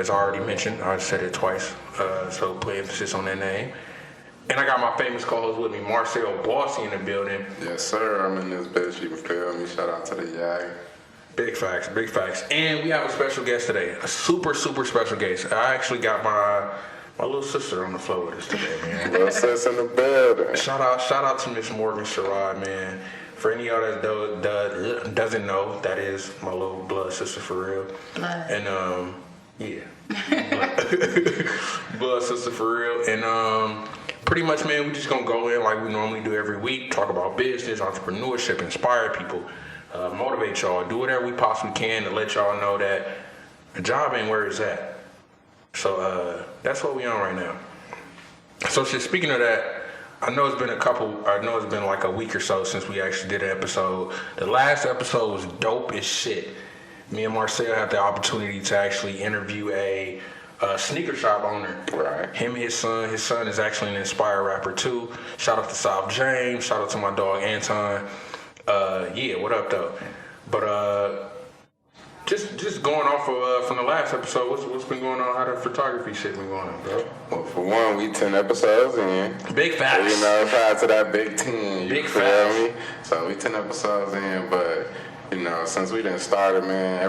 as I already mentioned. I said it twice, so put emphasis on that name. And I got my famous co-host with me, Marsell Bossy, in the building. Yes, sir. I'm in this bitch. You feel me? Shout out to the Yag. Big facts, big facts. And we have a special guest today, a super, super special guest. I actually got my little sister on the floor with us today, man. Little sis in the building. Shout out to Miss Morgan Sherrod, man. For any of y'all that doesn't know, that is my little blood sister for real. Blood. And yeah, blood sister for real. And pretty much, man, we just gonna go in like we normally do every week, talk about business, entrepreneurship, inspire people, motivate y'all, do whatever we possibly can to let y'all know that the job ain't where it's at. So that's what we on right now. So shit, speaking of that, I know it's been like a week or so since we actually did an episode. The last episode was dope as shit. Me and Marsell had the opportunity to actually interview a sneaker shop owner. Right. Him and his son. His son is actually an inspired rapper too. Shout out to South James. Shout out to my dog Anton. Yeah, what up though? But just going off of from the last episode, what's been going on? How the photography shit been going on, bro? Well, for one, we 10 episodes in. Big facts. You know, shout out to that big team. Big you feel facts. me? So we 10 episodes in, but you know, since we done started, man, a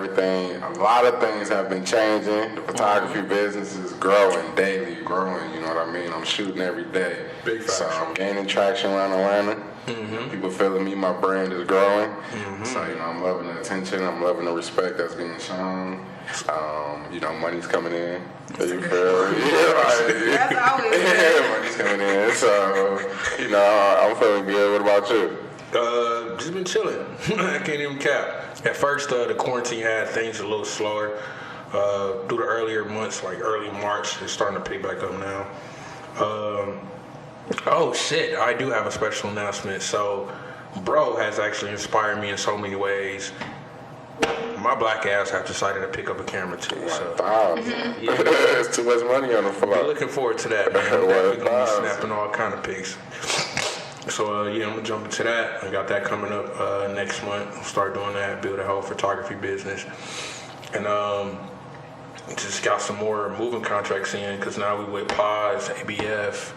lot of things have been changing. The photography business is growing daily, growing. You know what I mean? I'm shooting every day. Big facts. So I'm gaining traction around Atlanta. Mm-hmm. People feeling me, my brand is growing. Mm-hmm. So, you know, I'm loving the attention, I'm loving the respect that's being shown. You know, money's coming in. You feel me? That's always yeah, money's coming in. So, you know, I'm feeling good. What about you? Just been chilling. I can't even cap. At first, the quarantine had things a little slower. Through the earlier months, like early March, it's starting to pick back up now. Oh shit, I do have a special announcement. So, bro has actually inspired me in so many ways. My black ass have decided to pick up a camera too. So, yeah, There's too much money on the floor. I'm looking forward to that, man. I'm definitely gonna be snapping all kind of pics. So yeah, I'm gonna jump into that. I got that coming up next month. I'll start doing that, build a whole photography business, and just got some more moving contracts in because now we with Paz, ABF.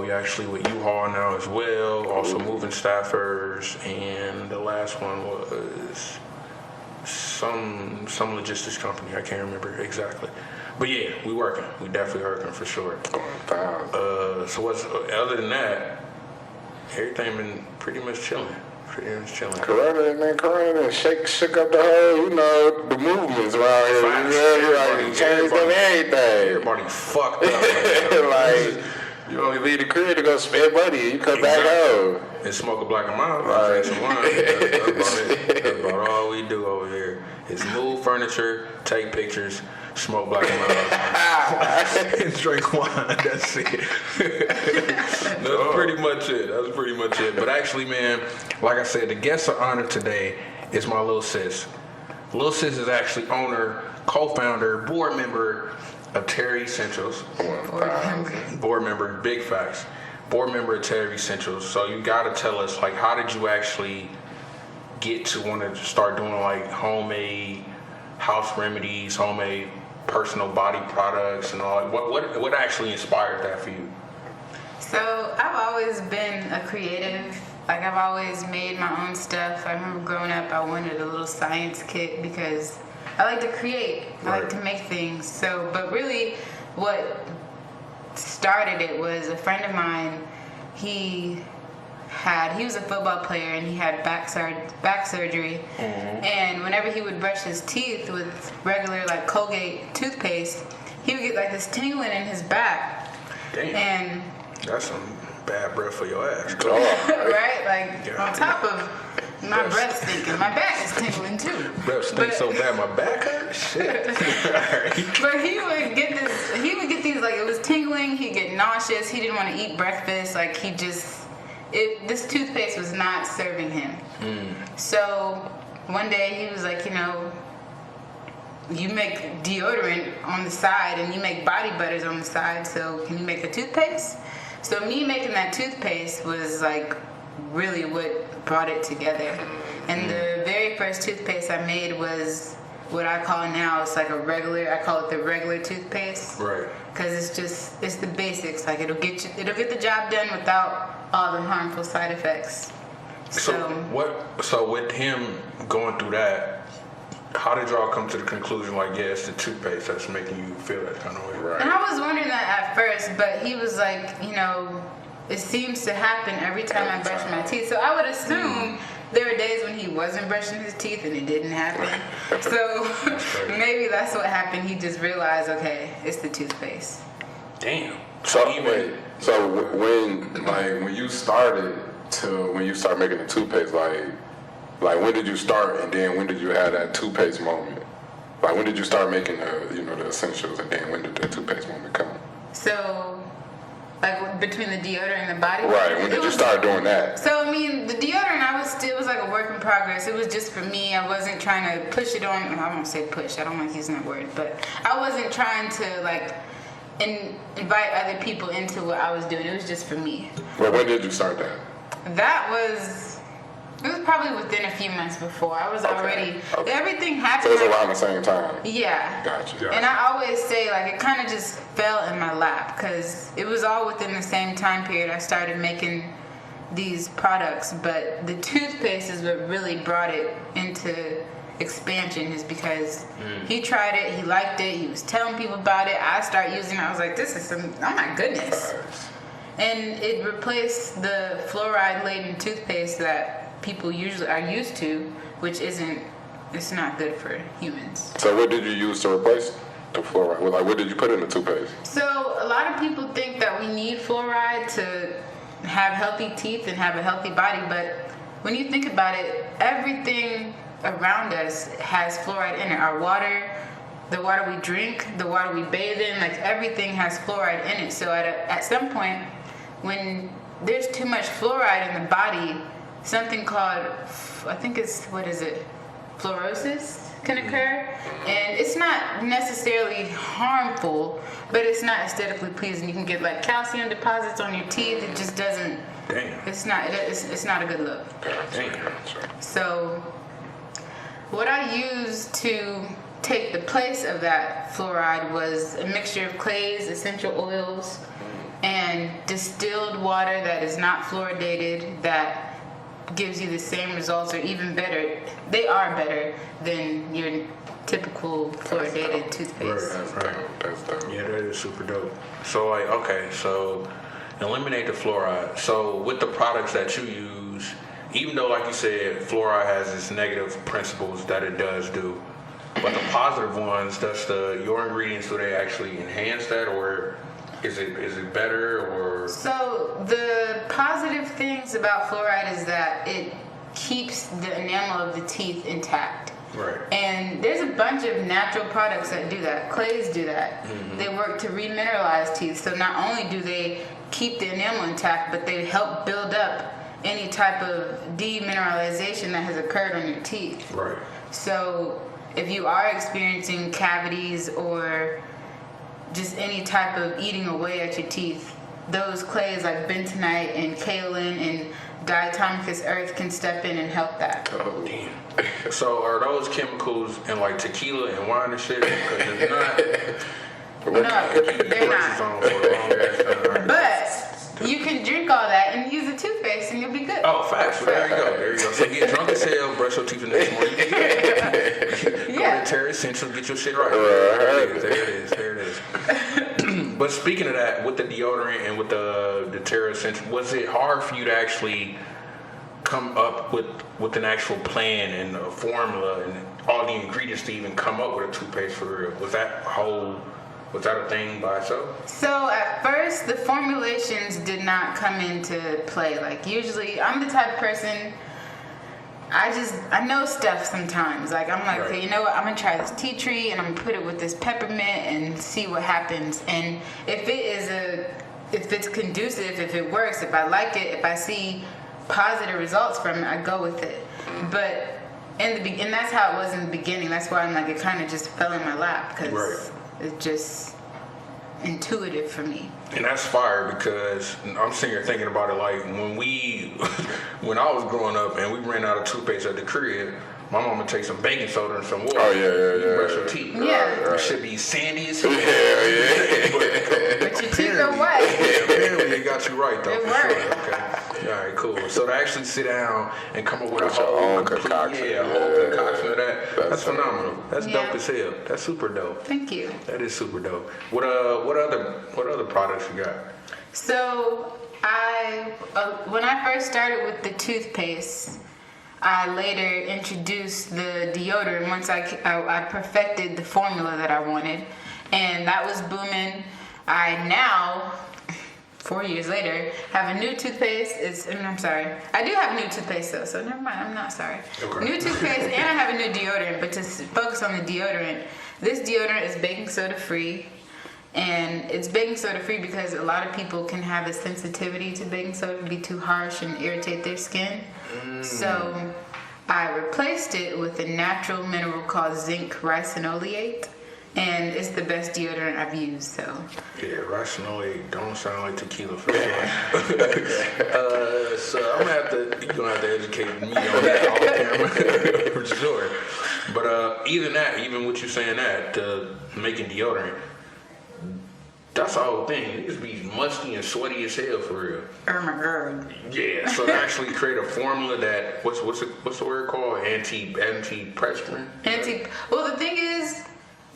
We actually with U-Haul now as well. Also moving staffers, and the last one was some logistics company. I can't remember exactly, but yeah, we working. We definitely working for sure. So what's other than that? Everything been pretty much chilling. Corona shook up the whole, you know, the movements around here. Everybody changed up everything. Everybody fucked up. Like, you only leave the crib to go spend money, you come back home. And smoke a black and mild. Right. Drink some wine. That's about it. That's about all we do over here. Is move furniture, take pictures, smoke black and mild, and drink wine. That's it. That's pretty much it. But actually, man, like I said, the guest of honor today is my little sis. Little sis is actually owner, co-founder, board member of Terra Essentials. Board member, big facts. Board member of Terra Essentials. So you gotta tell us, like, how did you actually get to want to start doing like homemade house remedies, homemade personal body products, and all? What actually inspired that for you? So I've always been a creative. Like I've always made my own stuff. I remember growing up, I wanted a little science kit because I like to create. I like to make things. So, but really, what started it was a friend of mine. He was a football player and he had back surgery. Mm-hmm. And whenever he would brush his teeth with regular like Colgate toothpaste, he would get like this tingling in his back. Damn. And that's some bad breath for your ass. Right? Like on top of my breath stinking, my back is tingling too. Breath stinks so bad, my back hurts. Shit. But he would get these like it was tingling. He'd get nauseous. He didn't want to eat breakfast. Like this toothpaste was not serving him. So one day he was like, you know, you make deodorant on the side and you make body butters on the side, so can you make a toothpaste? So me making that toothpaste was like really what brought it together. And the very first toothpaste I made was what I call now, it's like I call it the regular toothpaste. Right. Because it's the basics. Like it'll get the job done without all the harmful side effects. So with him going through that, how did y'all come to the conclusion like, yeah, it's the toothpaste that's making you feel that kind of way? Right. And I was wondering that at first, but he was like, it seems to happen every time I brush my teeth. So I would assume there were days when he wasn't brushing his teeth and it didn't happen. So maybe that's what happened. He just realized, okay, it's the toothpaste. Damn. So when you started making the toothpaste, like when did you start, and then when did you have that toothpaste moment? Like when did you start making the essentials, and then when did the toothpaste moment come? So, like between the deodorant and the body wash? Right. When did you start doing that? So I mean, the deodorant, it was like a work in progress. It was just for me. I wasn't trying to push it on. I won't say push. I don't like using that word, but I wasn't trying to like invite other people into what I was doing. It was just for me. Well, when did you start that? It was probably within a few months before. I was already, everything happened. So it was around the same time? Yeah. Gotcha. And I always say, like, it kind of just fell in my lap because it was all within the same time period I started making these products. But the toothpaste is what really brought it into expansion, is because he tried it, he liked it, he was telling people about it. I started using it. I was like, this is oh my goodness. And it replaced the fluoride-laden toothpaste that people usually are used to, which it's not good for humans. So what did you use to replace the fluoride? Like, what did you put in the toothpaste? So a lot of people think that we need fluoride to have healthy teeth and have a healthy body, but when you think about it, everything around us has fluoride in it. Our water, the water we drink, the water we bathe in, like everything has fluoride in it. So at some point, when there's too much fluoride in the body, something called, I think it's, fluorosis can occur. And it's not necessarily harmful, but it's not aesthetically pleasing. You can get like calcium deposits on your teeth. It just doesn't, Damn. it's not a good look. Damn. So what I used to take the place of that fluoride was a mixture of clays, essential oils, and distilled water that is not fluoridated, that gives you the same results or even better. They are better than your typical fluoridated toothpaste. Right. That's dope. Yeah, that is super dope. So so eliminate the fluoride. So with the products that you use, even though like you said, fluoride has its negative principles that it does do, but the positive ones, your ingredients, do they actually enhance that, or is it better, or? So the positive things about fluoride is that it keeps the enamel of the teeth intact. Right. And there's a bunch of natural products that do that. Clays do that. Mm-hmm. They work to remineralize teeth. So not only do they keep the enamel intact, but they help build up any type of demineralization that has occurred on your teeth. Right. So if you are experiencing cavities or just any type of eating away at your teeth, those clays like bentonite and kaolin and diatomicous earth can step in and help that. Oh, damn. So are those chemicals in like tequila and wine and shit? Because if not, no, they're not. But you can drink all that and use a toothpaste and you'll be good. Oh, facts. There you go. So get drunk as hell, brush your teeth the next morning. Go to Terra Essentials, get your shit right. There it is. But speaking of that, with the deodorant and with the Terra Essentials, was it hard for you to actually come up with an actual plan and a formula and all the ingredients to even come up with a toothpaste for real? Was that a thing by itself? So at first, the formulations did not come into play. Like usually, I'm the type of person, I know stuff sometimes. Like I'm like, okay, you know what? I'm gonna try this tea tree and I'm gonna put it with this peppermint and see what happens. And if it's conducive, if it works, if I like it, if I see positive results from it, I go with it. But and that's how it was in the beginning. That's why I'm like, it kind of just fell in my lap because it's just intuitive for me. And that's fire, because I'm sitting here thinking about it like when I was growing up and we ran out of toothpaste at the crib, My mama takes some baking soda and some water. Oh, yeah. You brush your teeth. Yeah. It should be sandy as hell. But your teeth are white. Yeah, apparently they got you right though. It for worked. sure. Okay. All right, cool. So to actually sit down and come up with a With your whole own complete, concoction. whole concoction of that. That's That's phenomenal. That's Yeah. dope as hell. That's super dope. Thank you. That is super dope. What other products you got? So when I first started with the toothpaste, I later introduced the deodorant once I perfected the formula that I wanted, and that was booming. I now, 4 years later, have a new toothpaste. I'm sorry. I do have a new toothpaste though, so never mind. I'm not sorry. Okay. New toothpaste, and I have a new deodorant. But to focus on the deodorant, this deodorant is baking soda free. And it's baking soda free because a lot of people can have a sensitivity to baking soda, be too harsh and irritate their skin. So I replaced it with a natural mineral called zinc ricinoleate, and it's the best deodorant I've used. So Yeah, ricinoleate don't sound like tequila for sure. So you're gonna have to educate me on that off camera for sure. But even with you saying that, making deodorant. That's the whole thing. It used to be musty and sweaty as hell for real. oh my god. Yeah. So to actually create a formula that what's the word called? Antiperspirant? Well, the thing is,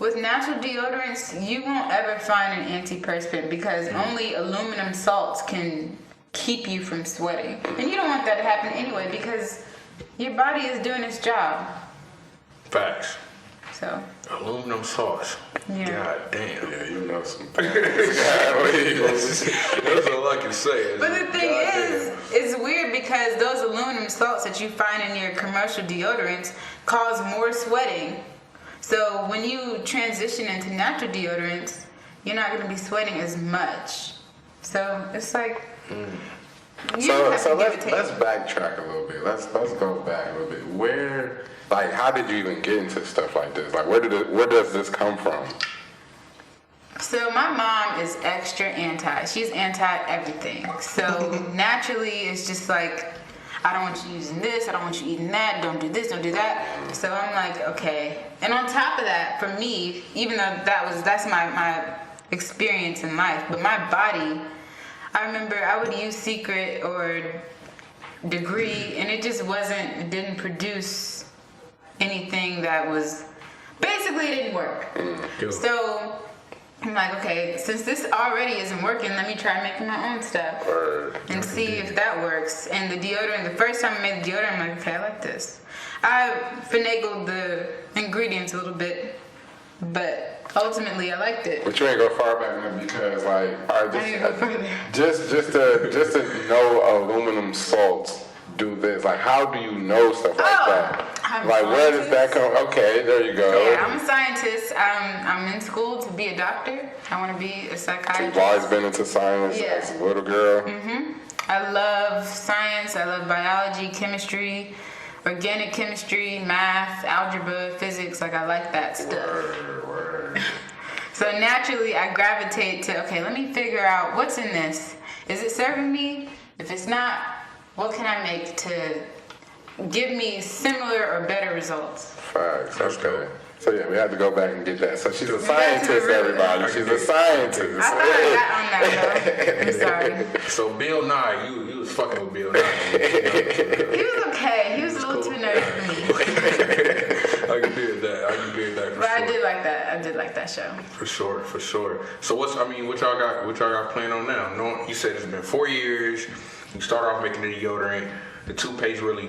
with natural deodorants, you won't ever find an antiperspirant because only aluminum salts can keep you from sweating, and you don't want that to happen anyway because your body is doing its job. Facts. So Aluminum salts. Yeah. God damn. Yeah, you know some That's all I can say. But the thing is, it's weird because those aluminum salts that you find in your commercial deodorants cause more sweating. So when you transition into natural deodorants, you're not going to be sweating as much. So it's like, you have So to give let's it take. backtrack a little bit. Let's go back a little bit. Where, like, how did you even get into stuff like this? Like, where does this come from? So my mom is extra anti. She's anti everything. So naturally, it's just like, I don't want you using this. I don't want you eating that. Don't do this. Don't do that. So I'm like, okay. And on top of that, for me, even though that's my experience in life, but my body, I remember I would use Secret or Degree, and it didn't produce anything that was, basically it didn't work. Cool. So I'm like, okay, since this already isn't working, let me try making my own stuff and see if that works. And the deodorant, the first time I made the deodorant, I'm like, okay, I like this. I finagled the ingredients a little bit, but ultimately I liked it. But you ain't go far back enough because, like, all right, I didn't go further. just to know aluminum salts do this. Like, how do you know stuff like that? I'm Like, a where does that scientist. come? Okay, there you go. Yeah, I'm a scientist. I'm in school to be a doctor. I want to be a psychiatrist. You've always been into science Yeah. as a little girl. I love science. I love biology, chemistry, organic chemistry, math, algebra, physics. Like, I like that stuff. Word. So naturally, I gravitate to, okay, let me figure out what's in this. Is it serving me? If it's not, what can I make to give me similar or better results? Facts. Okay. So yeah, we had to go back and get that. So she's a got to scientist, the root. everybody. She's a scientist. I thought I got on that, though. I'm sorry. So Bill Nye, you was fucking with Bill Nye. He was okay. He was a little too nerdy for me. I can do that. For But sure. I did like that. I did like that show. For sure. So what y'all got planned on now? No, you said it's been 4 years. You start off making the deodorant. The toothpaste really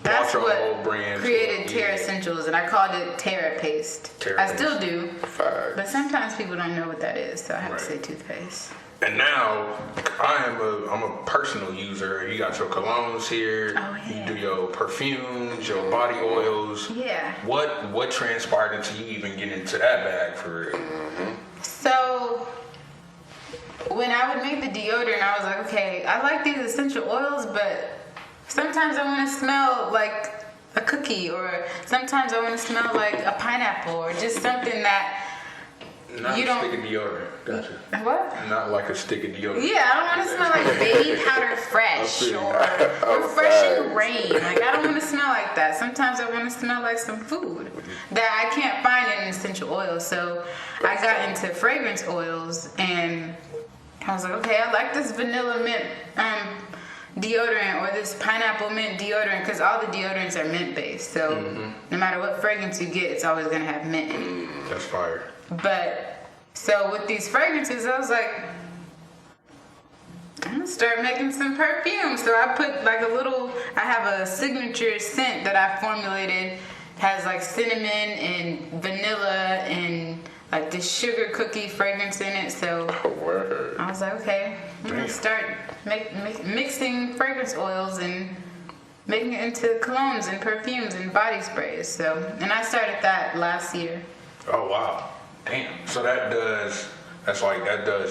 That's brought your what whole brand. created to it. Terra Yeah. Essentials, and I called it Terra Paste. Terra I Paste. still do, Facts. but sometimes people don't know what that is, so I have Right. to say toothpaste. And now I'm a personal user. You got your colognes here. Oh, yeah. You do your perfumes, your body oils. Yeah. What transpired into you even getting into that bag for real? So when I would make the deodorant, I was like, okay, I like these essential oils, but sometimes I want to smell like a cookie, or sometimes I want to smell like a pineapple, or just something that Not you a don't. stick of deodorant. Gotcha. What? Not like a stick of deodorant. Yeah, I don't want to smell like baby powder fresh or refreshing rain. Like, I don't want to smell like that. Sometimes I want to smell like some food that I can't find in essential oil. So I got into fragrance oils, and I was like, okay, I like this vanilla mint deodorant or this pineapple mint deodorant, because all the deodorants are mint based. So no matter what fragrance you get, it's always going to have mint in it. That's fire. But so with these fragrances, I was like, I'm gonna start making some perfume. So I put like I have a signature scent that I formulated, has like cinnamon and vanilla and like this sugar cookie fragrance in it. So I was like, okay, I'm gonna start mixing fragrance oils and making it into colognes and perfumes and body sprays. So, and I started that last year. Oh wow. Damn. So that does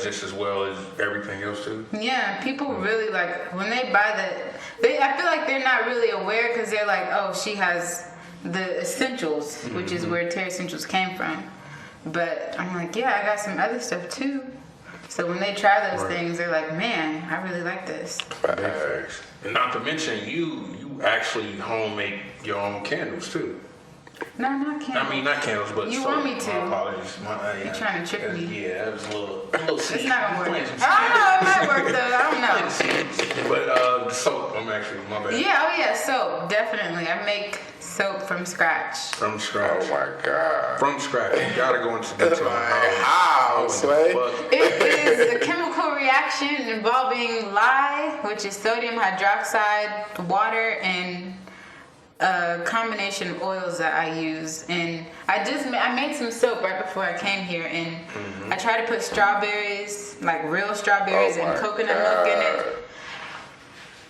just as well as everything else too? Yeah, people really like, when they buy I feel like they're not really aware, because they're like, oh, she has the essentials, which is where Terra Essentials came from. But I'm like, yeah, I got some other stuff too. So when they try those things, they're like, man, I really like this. And not to mention, you actually homemade your own candles too. No, not candles. I mean, not candles, but You soap. want me to. My apologies. You're trying to trick me. Yeah, that was a little It's not gonna work. I don't know, it might work though, I don't know. But the soap, I'm actually, my bad. Yeah, oh yeah, soap, definitely. I make soap from scratch. From scratch. Oh my God. From scratch. You gotta go into detail on How, Slay? It is a chemical reaction involving lye, which is sodium hydroxide, water, and a combination of oils that I use. And I made some soap right before I came here, and I tried to put strawberries, like real strawberries, and coconut milk in it.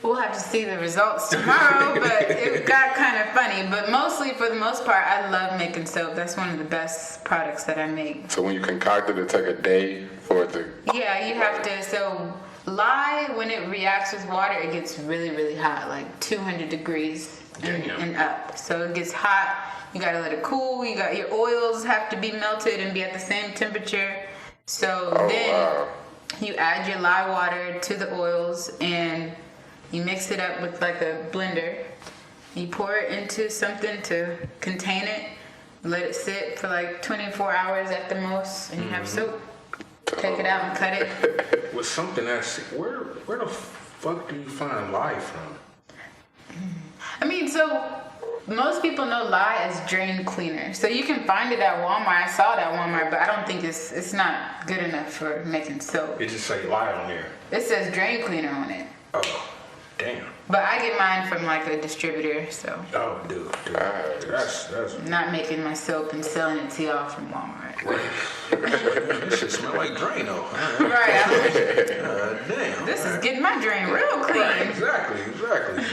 We'll have to see the results tomorrow, but it got kind of funny. But mostly, for the most part, I love making soap. That's one of the best products that I make. So when you concoct it, it take a day for it to... Yeah, you have to. So lye, when it reacts with water, it gets really, really hot, like 200 degrees and up. So it gets hot. You gotta let it cool. Your oils have to be melted and be at the same temperature. So you add your lye water to the oils, and you mix it up with like a blender. You pour it into something to contain it. Let it sit for like 24 hours at the most, and you have soap. Take it out and cut it. With something that's where the fuck do you find lye from? I mean, so most people know lye as drain cleaner. So you can find it at Walmart. I saw it at Walmart, but I don't think it's not good enough for making soap. It just say lye on there. It says drain cleaner on it. Oh, damn. But I get mine from like a distributor, so. Oh, dude. That's Not making my soap and selling it to y'all from Walmart. this shit smell like Drano. Right. Damn. This is getting my drain real clean. Right, exactly.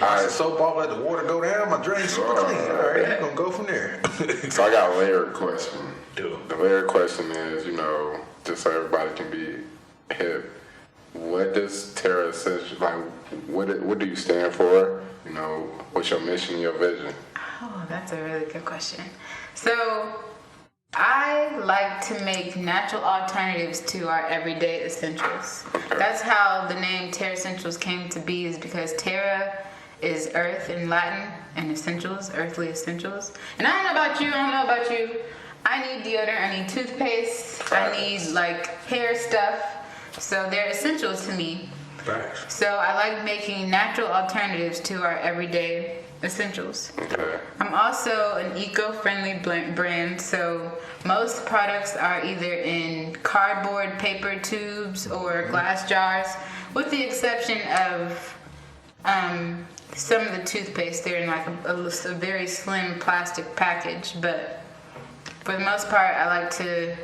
Wash the soap off, let the water go down, my drain's super clean. All right, you're gonna go from there. So I got a layered question. Dude. The layered question is, just so everybody can be hip, what does Terra Essentials, like, what do you stand for? What's your mission and your vision? Oh, that's a really good question. So, I like to make natural alternatives to our everyday essentials. Okay. That's how the name Terra Essentials came to be, is because Terra is earth in Latin, and essentials, earthly essentials. And I don't know about you. I need deodorant, I need toothpaste, I need like hair stuff. So they're essentials to me. Facts. So I like making natural alternatives to our everyday essentials. Okay. I'm also an eco-friendly brand, so most products are either in cardboard paper tubes or glass jars, with the exception of some of the toothpaste. They're in like a very slim plastic package, but for the most part, I like to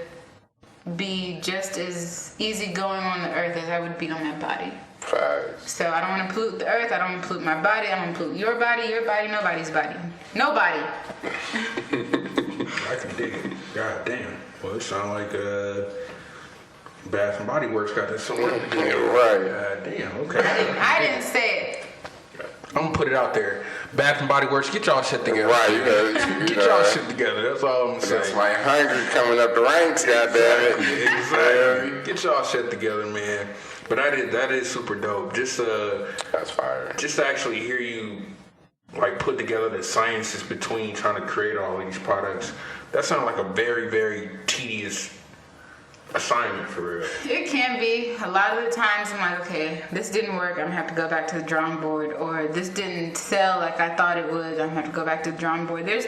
be just as easygoing on the earth as I would be on my body. Facts. So I don't want to pollute the earth, I don't want to pollute my body, I don't want to pollute your body, nobody's body. Nobody. I can dig it. God damn. Well, it sounds like Bath and Body Works got this some work to do. Right. God damn. Okay. I didn't say it. I'm gonna put it out there. Bath and Body Works, get y'all shit together. Right, you know, Get y'all shit together. That's all I'm saying. That's my hungry coming up the ranks, goddamn it. Exactly. Get y'all shit together, man. But that is super dope. Just That's fire. just to actually hear you like put together the sciences between trying to create all these products. That sounds like a very, very tedious assignment for real. It can be. A lot of the times I'm like, okay, this didn't work. I'm gonna have to go back to the drawing board, or this didn't sell like I thought it would. I'm gonna have to go back to the drawing board. There's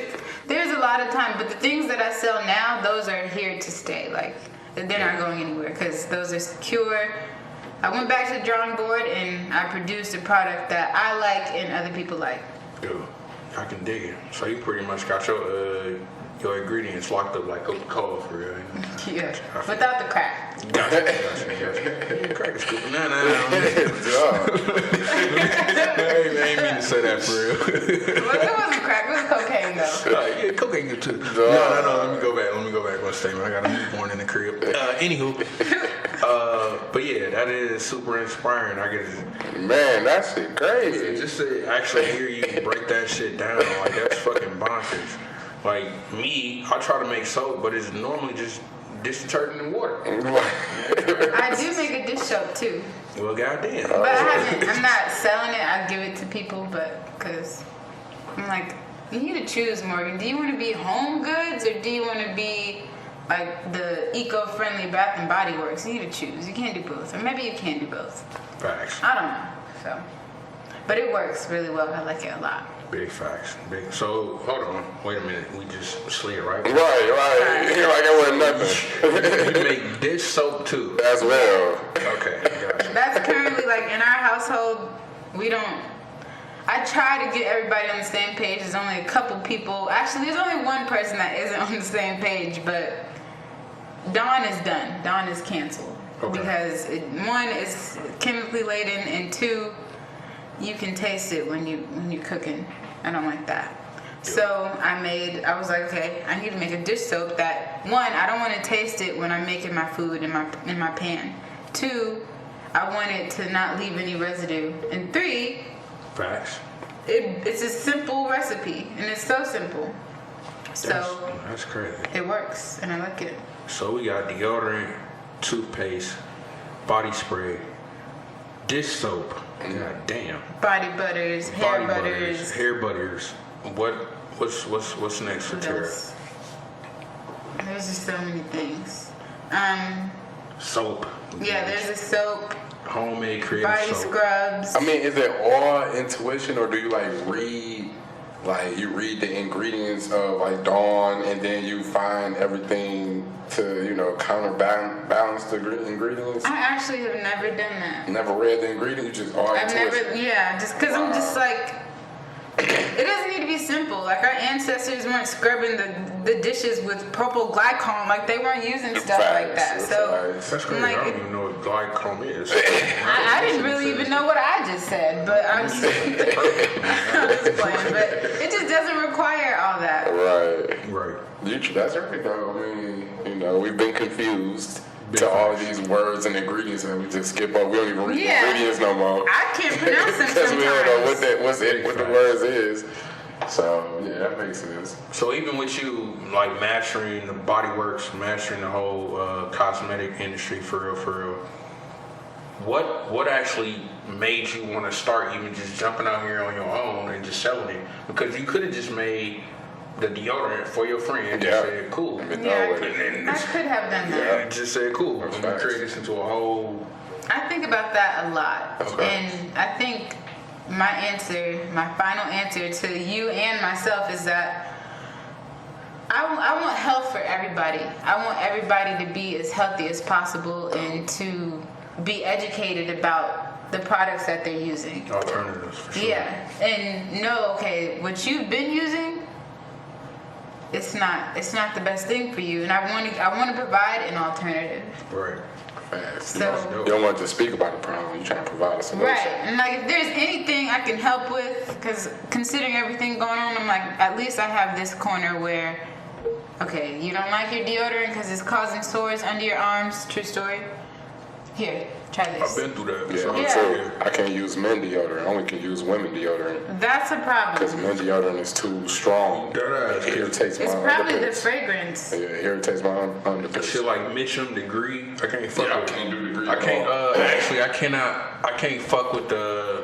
a lot of time, but the things that I sell now, those are here to stay. Like they're not going anywhere because those are secure. I went back to the drawing board and I produced a product that I like and other people like. Dude, I can dig it. So you pretty much got your ingredients locked up like Coca-Cola for real. Yeah, without the crack. Gotcha. Crack is cool. Nah. I ain't mean to say that for real. Well, it wasn't crack, it was cocaine though. Yeah, cocaine good too. No. Let me go back one statement. I got a newborn in the crib. Anywho, but yeah, that is super inspiring. I get Man, that shit crazy. just to actually hear you break that shit down, like that's fucking bonkers. Like me, I try to make soap, but it's normally just dish detergent and water. I do make a dish soap too. Well, goddamn. But I'm not selling it. I give it to people, but because I'm like, you need to choose, Morgan. Do you want to be Home Goods or do you want to be like the eco-friendly Bath and Body Works? You need to choose. You can't do both, or maybe you can do both. Facts. I don't know. So, but it works really well. I like it a lot. Big facts. Big. So hold on. Wait a minute. We just slid right. Right. Like I wasn't nothing. You make dish soap too. As well. Okay. Gotcha. That's currently like in our household. We don't. I try to get everybody on the same page. There's only a couple people. Actually, there's only one person that isn't on the same page. But Dawn is done. Dawn is canceled because one is chemically laden, and two, you can taste it when you're cooking. I don't like that. So I was like, okay, I need to make a dish soap that, one, I don't want to taste it when I'm making my food in my pan. Two, I want it to not leave any residue. And three, Facts. it's a simple recipe, and it's so simple. So That's crazy. it works, and I like it. So we got deodorant, toothpaste, body spray, dish soap. God damn. Body butters, hair butters. Hair butters. What's next for What Terra? else? There's just so many things. Soap. Yeah, there's a soap, Homemade creative body soap. scrubs. I mean, is it all intuition, or do you read the ingredients of Dawn, and then you find everything to counterbalance the ingredients? I actually have never done that. Never read the ingredients, you just all intuition. Just because I'm just like, it doesn't need to be simple. Like our ancestors weren't scrubbing the dishes with propyl glycol. Like they weren't using stuff like that. So That's crazy. like, I don't even know what glycol is. I didn't really even know what I just said, but I'm just playing. But it just doesn't require all that. Right. That's right, though. I mean, we've been confused to all of these words and ingredients, and we just skip over. We don't even read the ingredients no more. I can't pronounce them Because we don't know sometimes. what the words is. So, yeah, that makes sense. So even with you mastering the body works, mastering the whole cosmetic industry for real, what actually made you want to start even just jumping out here on your own and just selling it? Because you could have just made the deodorant for your friend and said, cool. Yeah, I could have done that. Yeah, just said, cool. I'm going to create this into a whole... I think about that a lot. Okay. And I think my final answer to you and myself is that I want health for everybody. I want everybody to be as healthy as possible and to be educated about the products that they're using. Alternatives, for sure. Yeah. And what you've been using, it's not the best thing for you, and I want to provide an alternative. Right. So You don't want to just speak about the problem. You're trying to provide a solution. right, and if there's anything I can help with, because considering everything going on, I'm like, at least I have this corner where, okay, you don't like your deodorant because it's causing sores under your arms. True story. Here, try I've this. been through that. Yeah, So me Yeah. too. I can't use men deodorant. I only can use women deodorant. That's a Because problem. men deodorant is too strong. That ass It irritates my It's probably the underpants. fragrance. Yeah, it irritates my That underpants. shit like Mitchum degree. I can't fuck Yeah, I with. can't do degree I at can't. all. Actually, I cannot. I can't fuck with the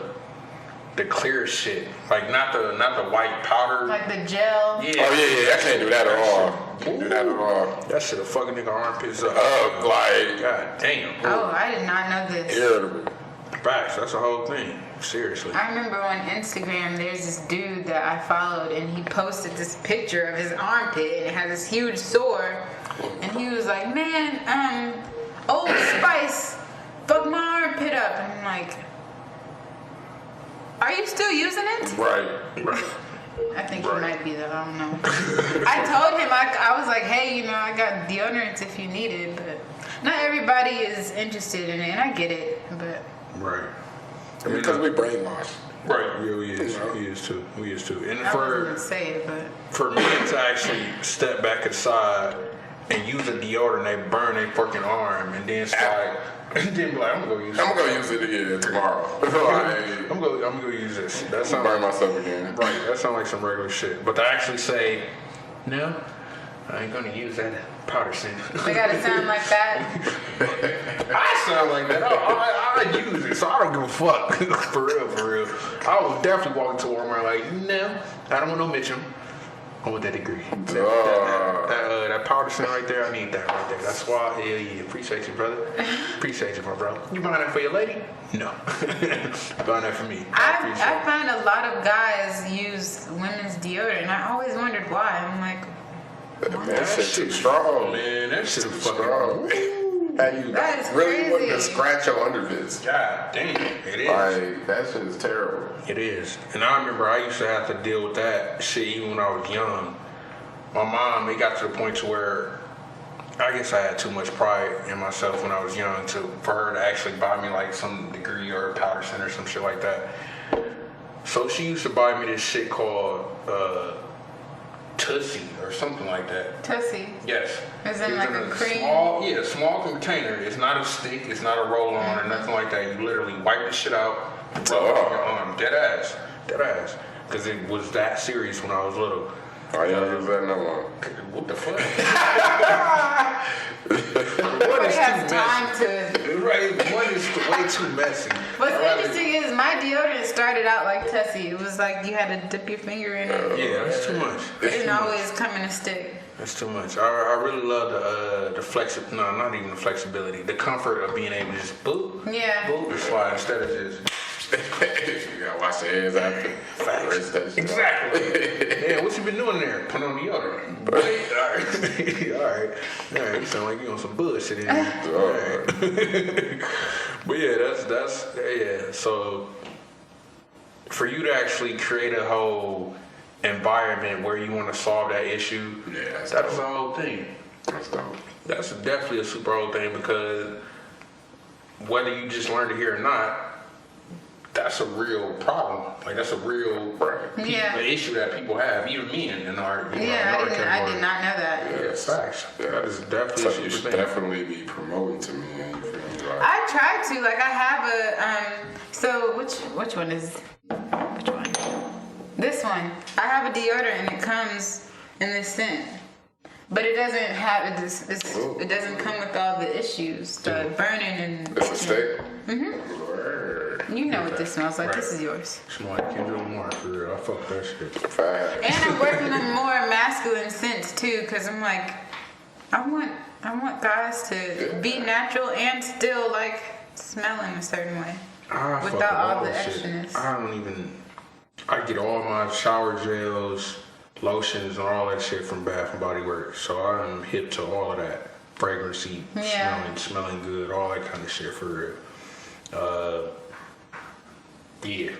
clear shit. Like not the white powder. Like the gel. yeah. Oh, yeah, I can't do that at all. Can't do that at all. That shit a fucking nigga armpits up. Like, God damn. Oh, I did not know this. irritable. Facts. That's the whole thing. Seriously. I remember on Instagram, there's this dude that I followed, and he posted this picture of his armpit, and it had this huge sore. And he was like, "Man, Old Spice fucked my armpit up." And I'm like, "Are you still using it?" Right. I think he might be though. I don't know. I told him I was like, "Hey, you know, I got deodorants if you need it, but not everybody is interested in it, and I get it, but." Right. Because we brainwashed. Right. Yeah, we is too. We is too. And I wasn't for gonna say it, but for men to actually step back aside and use a deodorant, they burn their fucking arm, and then start, and then be like, I'm gonna go use. I'm gonna use it again tomorrow. Like, I'm gonna use this. That sounds burn like, myself again. right. That sounds like some regular shit. But to actually say, no, I ain't gonna use that powder scent. they gotta sound like that. I sound like that. I use it, so I don't give a fuck. For real, for real. I will definitely walk into Walmart like, no, I don't want no Mitchum. I want that degree. That powder scent right there, I need that right there. That's why, hell yeah, appreciate you, brother. Appreciate you, my bro. You buying that for your lady? No. Buying that for me. I find a lot of guys use women's deodorant, and I always wondered why. I'm like, Man, that shit too strong. Man, that shit is fucking Strong. And you That is really want to crazy. scratch your underbits. God damn, it is. Like, that shit is terrible. It is. And I remember I used to have to deal with that shit even when I was young. My mom, it got to the point to where I guess I had too much pride in myself when I was young for her to actually buy me like some degree or a powder scent or some shit like that. So she used to buy me this shit called Tussie or something like that. Tussie. Yes. Is it like a cream? Small container. It's not a stick. It's not a roll-on or nothing like that. You literally wipe the shit out, rub it on your arm. Dead ass. Because it was that serious when I was little. Why y'all use that no more? What the fuck? Nobody has time to. Right, one is way too messy. What's interesting is my deodorant started out like Tussie. It was like you had to dip your finger in it. Yeah, that's too much. It didn't always come in a stick. That's too much. I really love the no, not even the flexibility, the comfort of being able to just boop, Yeah. boop, and slide instead of just. You gotta wash your hands after. Rinse that shit Exactly. Yeah, what you been doing there? Put on deodorant. Alright. Alright, you sound like you on some bullshit in here. Alright. But yeah, that's yeah. So for you to actually create a whole environment where you want to solve that issue, Yeah, that's dope. the whole thing. That's dope. That's definitely a super old thing because whether you just learned it here or not, that's a real problem. Like that's a real Yeah. an issue that people have, even men in our Yeah, our I category. did not know that. Yeah, facts. Yeah. That is definitely So a you super should thing. definitely be promoting to me. And you feel me? Like, I try to. Like I have a so which one is which one? This one. I have a deodorant and it comes in this scent. But it doesn't have it doesn't come with all the issues, the burning and it's a stick? Word. you know what this smells like. This is yours. Smell like Kendrick Lamar for real. I fuck that shit. Fact. And I'm working on more masculine scents too, because I'm like, I want guys to be natural and still like smell in a certain way. I fuck with Without all the that shit. extraness. I get all my shower gels, lotions, and all that shit from Bath and Body Works. So I'm hip to all of that. Fragrancy, Yeah. smelling good, all that kind of shit for real. Yeah.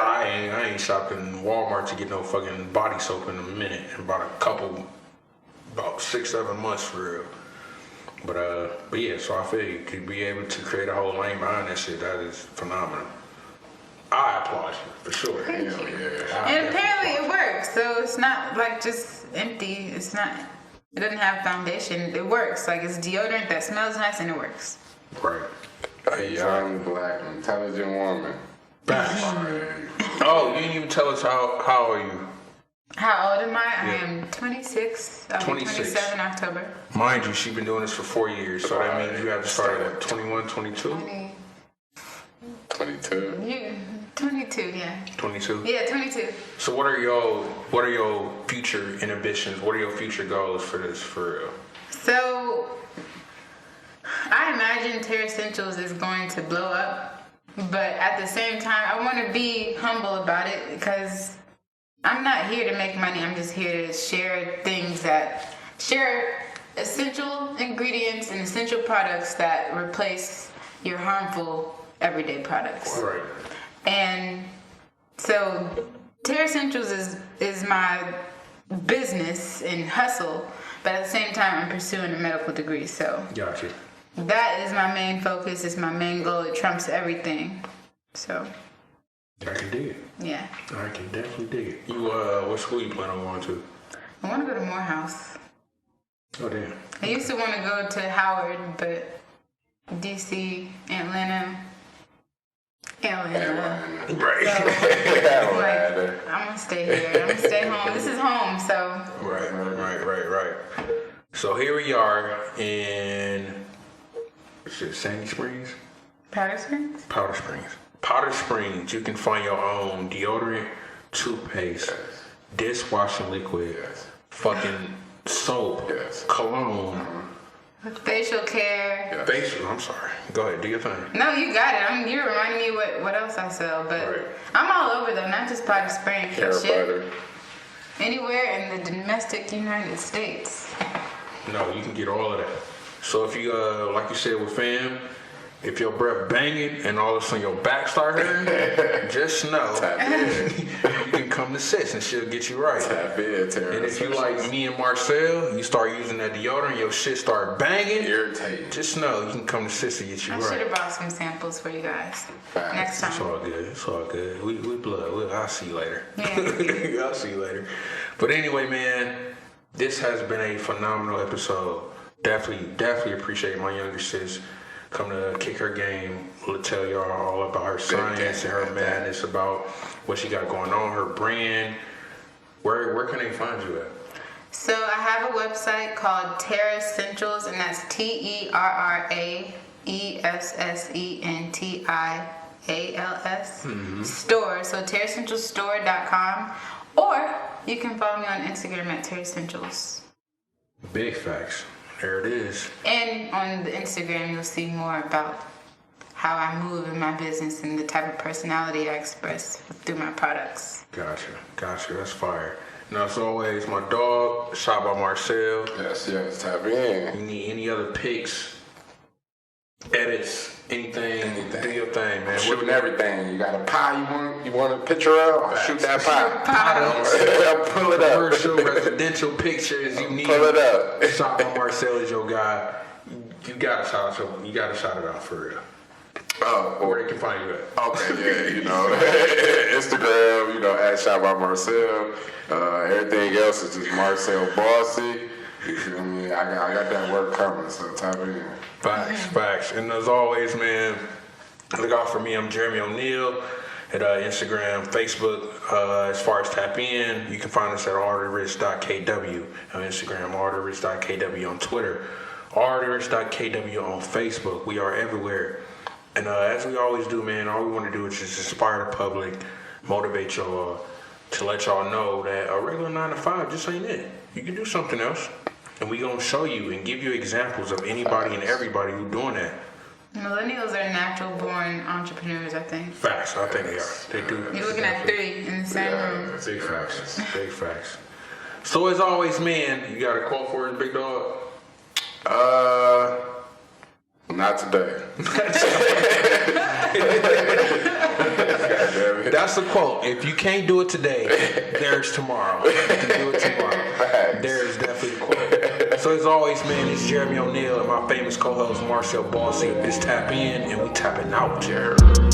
I ain't shopped in Walmart to get no fucking body soap in a minute. In about 6-7 months for real. But yeah, so I feel you could be able to create a whole lane behind that shit. That is phenomenal. I applaud you for sure. Thank Hell you. yeah. And apparently it works, so it's not like just empty. It doesn't have foundation. It works. Like it's deodorant that smells nice and it works. Right. A young, black, intelligent woman. Facts. Oh, you didn't even tell us how old are you? How old am I? Yeah. I am 26. I'll be 26. 27 October. Mind you, she's been doing this for 4 years, so that means you have to start at 21, 22? 22. Yeah, 22, yeah. 22? Yeah, 22. So what are your future inhibitions? What are your future goals for this, for real? So, I imagine Terra Essentials is going to blow up, but at the same time, I want to be humble about it because I'm not here to make money. I'm just here to share essential ingredients and essential products that replace your harmful everyday products. Right. And so Terra Essentials is my business and hustle, but at the same time I'm pursuing a medical degree. So Gotcha. that is my main focus, it's my main goal, it trumps everything. So I can dig it. yeah. I can definitely dig it. You what school you plan on going to? I want to go to Morehouse. Oh damn. I used to want to go to Howard, but DC, Atlanta. Right. So, like, I'm gonna stay here. I'm gonna stay home. This is home, so. Right. So here we are in Sandy Springs? Powder Springs? Powder Springs. Powder Springs, you can find your own deodorant, toothpaste, dishwashing liquid, fucking soap, cologne, Facial care. facial. I'm sorry. Go ahead, do your thing. No, you got it. You're reminding me what else I sell, but Right. I'm all over though, not just Powder Springs. Hair Shit. butter. Anywhere in the domestic United States. No, you can get all of that. So if you, like you said with fam, if your breath banging and all of a sudden your back start hurting, just know you can come to Sis and she'll get you right. Tap in, Terra. And if you like me and Marsell, you start using that deodorant, your shit start banging, irritating. just know you can come to Sis to get you I should right. have brought some samples for you guys Facts. next It's time. all good. It's all good. We blood. I'll see you later. Yeah. I'll see you later. But anyway, man, this has been a phenomenal episode. Definitely appreciate my younger sis come to kick her game, tell y'all all about her science and her madness about what she got going on, her brand. Where can they find you at? So I have a website called Terra Essentials, and that's TerraEssentials store. So TerraEssentialsStore.com, or you can follow me on Instagram at Terra Essentials. Big facts. There it is. And on the Instagram, you'll see more about how I move in my business and the type of personality I express through my products. Gotcha. That's fire. Now, as always, my dog, shot by Marsell. Yes, tap in. You need any other pics, edits, anything, do your thing, man. Shooting everything. You got a pie you want a picture of? I'll shoot that pie. Pull it up. Commercial, residential pictures, you need. Pull it up. Shot by Marsell is your guy. You gotta shout it out for real. Oh, Where they can find you at. okay, Instagram, at Shot by Marsell. Everything else is just Marsell Bossy. You feel me? I got that work coming, so tap in. Facts. And as always, man, look out for me. I'm Jeremy O'Neal at Instagram, Facebook. As far as Tap In, you can find us at arterich.kw on Instagram, arterich.kw on Twitter, arterich.kw on Facebook. We are everywhere. And as we always do, man, all we want to do is just inspire the public, motivate y'all, to let y'all know that a regular 9 to 5 just ain't it. You can do something else. And we gonna show you and give you examples of anybody and everybody who doing that. Millennials are natural born entrepreneurs, I think. Facts, I think they are. They do. You're looking at 3 in the same room. Big facts. Big facts. So as always, man, you got a quote for us, big dog? Not today. That's the quote. If you can't do it today, there's tomorrow. You can do it tomorrow. There's definitely the quote. So as always, man, it's Jeremy O'Neal and my famous co-host Marsell Bossy. It's Tap In, and we tapping out, Jeremy.